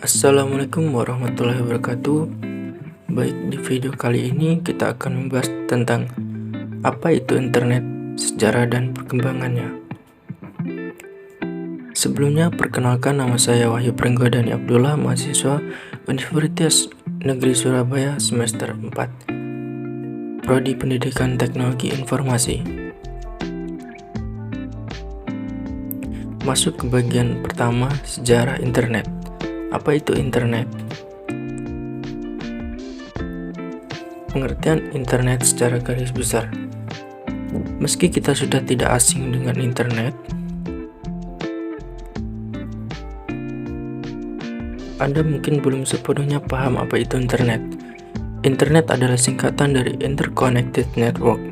Assalamualaikum warahmatullahi wabarakatuh. Baik, di video kali ini kita akan membahas tentang apa itu internet, sejarah dan perkembangannya. Sebelumnya, perkenalkan, nama saya Wahyu Pringgodani Abdullah, mahasiswa Universitas Negeri Surabaya semester 4, Prodi Pendidikan Teknologi Informasi. Masuk ke bagian pertama, sejarah internet. Apa itu internet? Pengertian internet secara garis besar. Meski kita sudah tidak asing dengan internet, Anda mungkin belum sepenuhnya paham apa itu internet. Internet adalah singkatan dari Interconnected Network,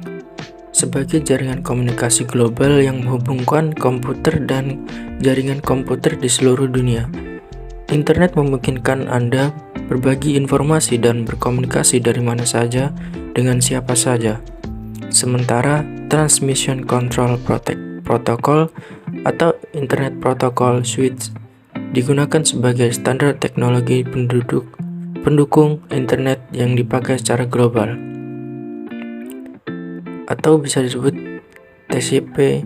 sebagai jaringan komunikasi global yang menghubungkan komputer dan jaringan komputer di seluruh dunia. Internet memungkinkan Anda berbagi informasi dan berkomunikasi dari mana saja dengan siapa saja. Sementara Transmission Control Protocol atau Internet Protocol Switch digunakan sebagai standar teknologi pendukung internet yang dipakai secara global, atau bisa disebut TCP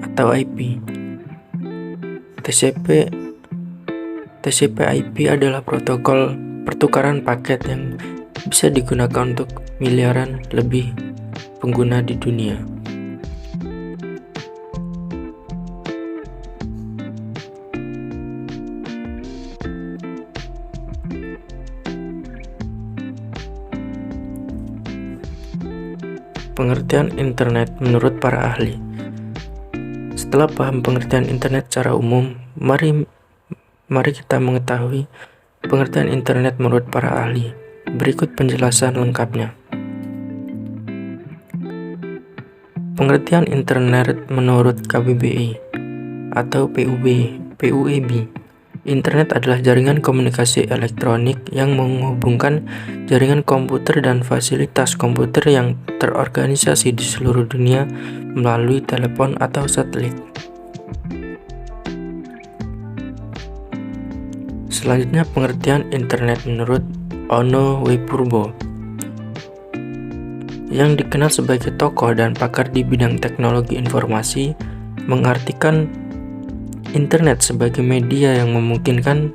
atau IP. TCP/IP adalah protokol pertukaran paket yang bisa digunakan untuk miliaran lebih pengguna di dunia. Pengertian internet menurut para ahli. Setelah paham pengertian internet secara umum, Mari kita mengetahui pengertian internet menurut para ahli. Berikut penjelasan lengkapnya. Pengertian internet menurut KBBI atau PUEB. Internet adalah jaringan komunikasi elektronik yang menghubungkan jaringan komputer dan fasilitas komputer yang terorganisasi di seluruh dunia melalui telepon atau satelit. Selanjutnya, pengertian internet menurut Ono Wepurbo, yang dikenal sebagai tokoh dan pakar di bidang teknologi informasi, mengartikan internet sebagai media yang memungkinkan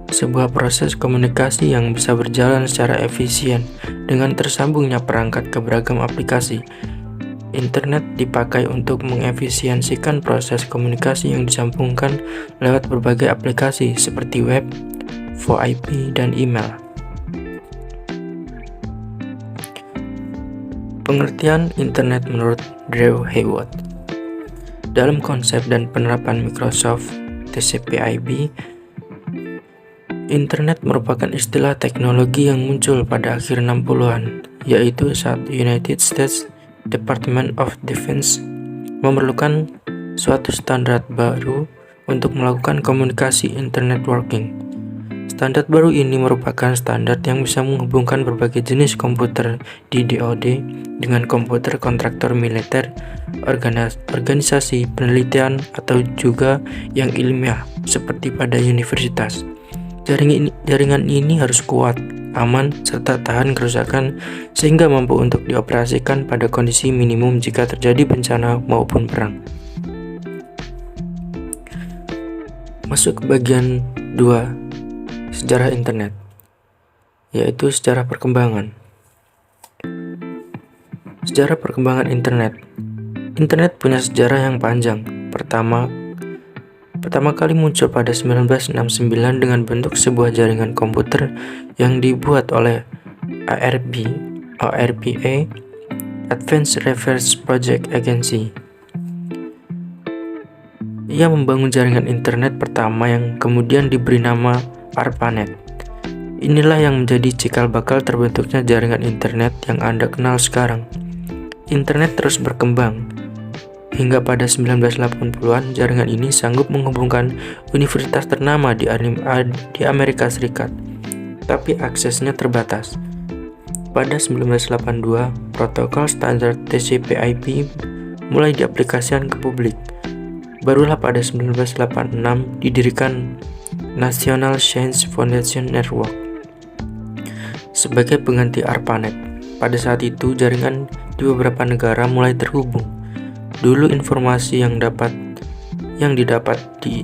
sebuah proses komunikasi yang bisa berjalan secara efisien dengan tersambungnya perangkat ke beragam aplikasi. Internet dipakai untuk mengefisiensikan proses komunikasi yang disambungkan lewat berbagai aplikasi seperti web, VoIP, dan email. Pengertian internet menurut Drew Hayward. Dalam konsep dan penerapan Microsoft TCP/IP, internet merupakan istilah teknologi yang muncul pada akhir 60-an, yaitu saat United States Department of Defense memerlukan suatu standar baru untuk melakukan komunikasi internet working. Standar baru ini merupakan standar yang bisa menghubungkan berbagai jenis komputer di DoD dengan komputer kontraktor militer, organisasi penelitian, atau juga yang ilmiah seperti pada universitas. Jaringan ini harus kuat, aman, serta tahan kerusakan sehingga mampu untuk dioperasikan pada kondisi minimum jika terjadi bencana maupun perang. Masuk ke bagian 2, sejarah internet, yaitu sejarah perkembangan. Sejarah perkembangan internet. Internet punya sejarah yang panjang. Pertama kali muncul pada 1969 dengan bentuk sebuah jaringan komputer yang dibuat oleh ARPA, Advanced Research Project Agency. Ia membangun jaringan internet pertama yang kemudian diberi nama ARPANET. Inilah yang menjadi cikal bakal terbentuknya jaringan internet yang Anda kenal sekarang. Internet terus berkembang. Hingga pada 1980-an, jaringan ini sanggup menghubungkan universitas ternama di Amerika Serikat, tapi aksesnya terbatas. Pada 1982, protokol standar TCP/IP mulai diaplikasikan ke publik. Barulah pada 1986 didirikan National Science Foundation Network sebagai pengganti ARPANET. Pada saat itu, jaringan di beberapa negara mulai terhubung. Dulu informasi yang didapat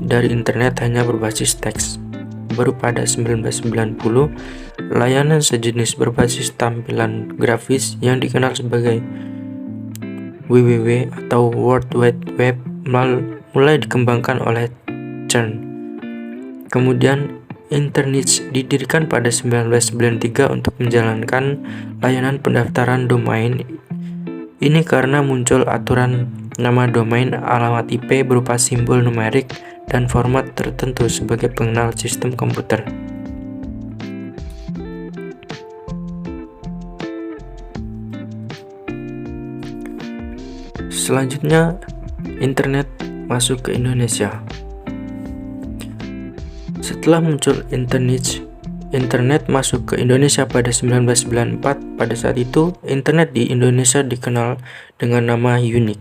dari internet hanya berbasis teks. Baru pada 1990, layanan sejenis berbasis tampilan grafis yang dikenal sebagai WWW atau World Wide Web mulai dikembangkan oleh CERN. Kemudian Internet didirikan pada 1993 untuk menjalankan layanan pendaftaran domain. Ini karena muncul aturan nama domain alamat IP berupa simbol numerik dan format tertentu sebagai pengenal sistem komputer. Selanjutnya, internet masuk ke Indonesia. Setelah muncul internet masuk ke Indonesia pada 1994. Pada saat itu, internet di Indonesia dikenal dengan nama unik,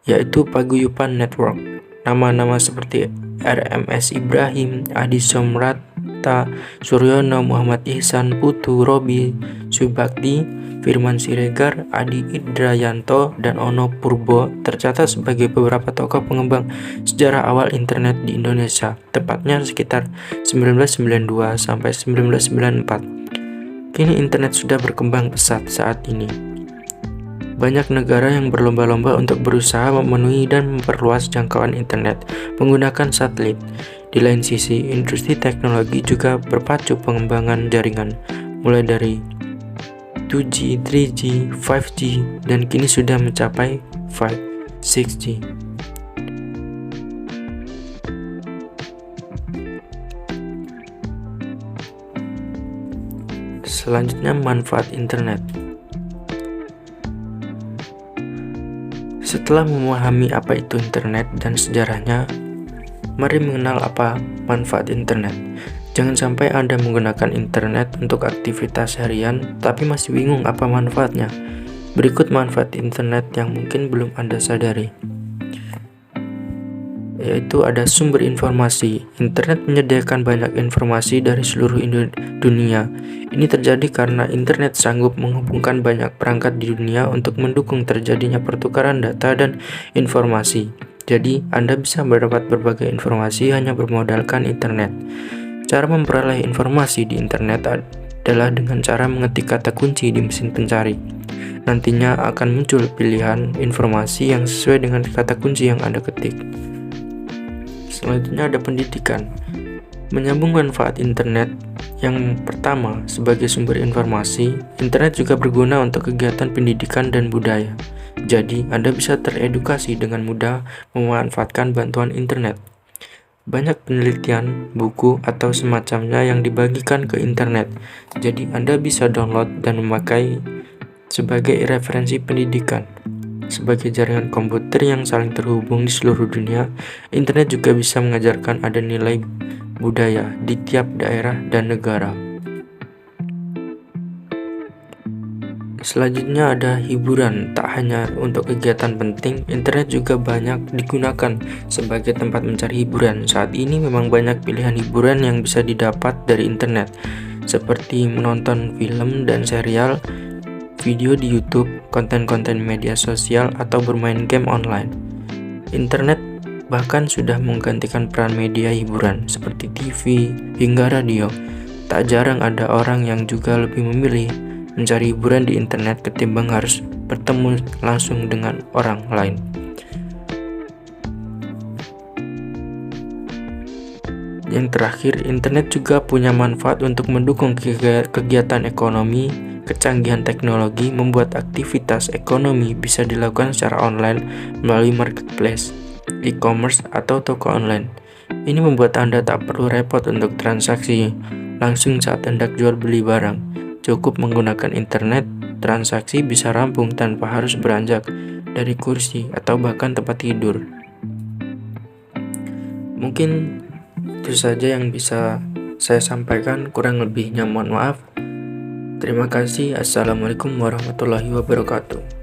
yaitu Paguyuban Network. Nama-nama seperti RMS Ibrahim, Adi Somrata, Suryono, Muhammad Ihsan, Putu, Robi, Subakti, Firman Siregar, Adi Idrayanto, dan Ono Purbo tercatat sebagai beberapa tokoh pengembang sejarah awal internet di Indonesia, tepatnya sekitar 1992 sampai 1994. Kini internet sudah berkembang pesat saat ini. Banyak negara yang berlomba-lomba untuk berusaha memenuhi dan memperluas jangkauan internet menggunakan satelit. Di lain sisi, industri teknologi juga berpacu pengembangan jaringan, mulai dari 2G, 3G, 5G, dan kini sudah mencapai 6G. Selanjutnya, manfaat internet. Setelah memahami apa itu internet dan sejarahnya, mari mengenal apa manfaat internet. Jangan sampai Anda menggunakan internet untuk aktivitas harian tapi masih bingung apa manfaatnya. Berikut manfaat internet yang mungkin belum Anda sadari. Yaitu ada sumber informasi. Internet menyediakan banyak informasi dari seluruh dunia. Ini terjadi karena internet sanggup menghubungkan banyak perangkat di dunia untuk mendukung terjadinya pertukaran data dan informasi. Jadi, Anda bisa mendapat berbagai informasi hanya bermodalkan internet. Cara memperoleh informasi di internet adalah dengan cara mengetik kata kunci di mesin pencari. Nantinya akan muncul pilihan informasi yang sesuai dengan kata kunci yang Anda ketik. Selanjutnya ada pendidikan. Menyambung manfaat internet. Yang pertama, sebagai sumber informasi, internet juga berguna untuk kegiatan pendidikan dan budaya. Jadi, Anda bisa teredukasi dengan mudah memanfaatkan bantuan internet. Banyak penelitian, buku, atau semacamnya yang dibagikan ke internet. Jadi, Anda bisa download dan memakai sebagai referensi pendidikan. Sebagai jaringan komputer yang saling terhubung di seluruh dunia, internet juga bisa mengajarkan ada nilai budaya di tiap daerah dan negara. Selanjutnya ada hiburan. Tak hanya untuk kegiatan penting, internet juga banyak digunakan sebagai tempat mencari hiburan. Saat ini memang banyak pilihan hiburan yang bisa didapat dari internet, seperti menonton film dan serial, video di YouTube, konten-konten media sosial, atau bermain game online. Internet bahkan sudah menggantikan peran media hiburan seperti TV hingga radio. Tak jarang ada orang yang juga lebih memilih mencari hiburan di internet ketimbang harus bertemu langsung dengan orang lain. Yang terakhir, internet juga punya manfaat untuk mendukung kegiatan ekonomi. Kecanggihan teknologi membuat aktivitas ekonomi bisa dilakukan secara online melalui marketplace, e-commerce, atau toko online. Ini membuat Anda tak perlu repot untuk transaksi langsung saat hendak jual beli barang. Cukup menggunakan internet, transaksi bisa rampung tanpa harus beranjak dari kursi atau bahkan tempat tidur. Mungkin itu saja yang bisa saya sampaikan, kurang lebihnya mohon maaf. Terima kasih. Assalamualaikum warahmatullahi wabarakatuh.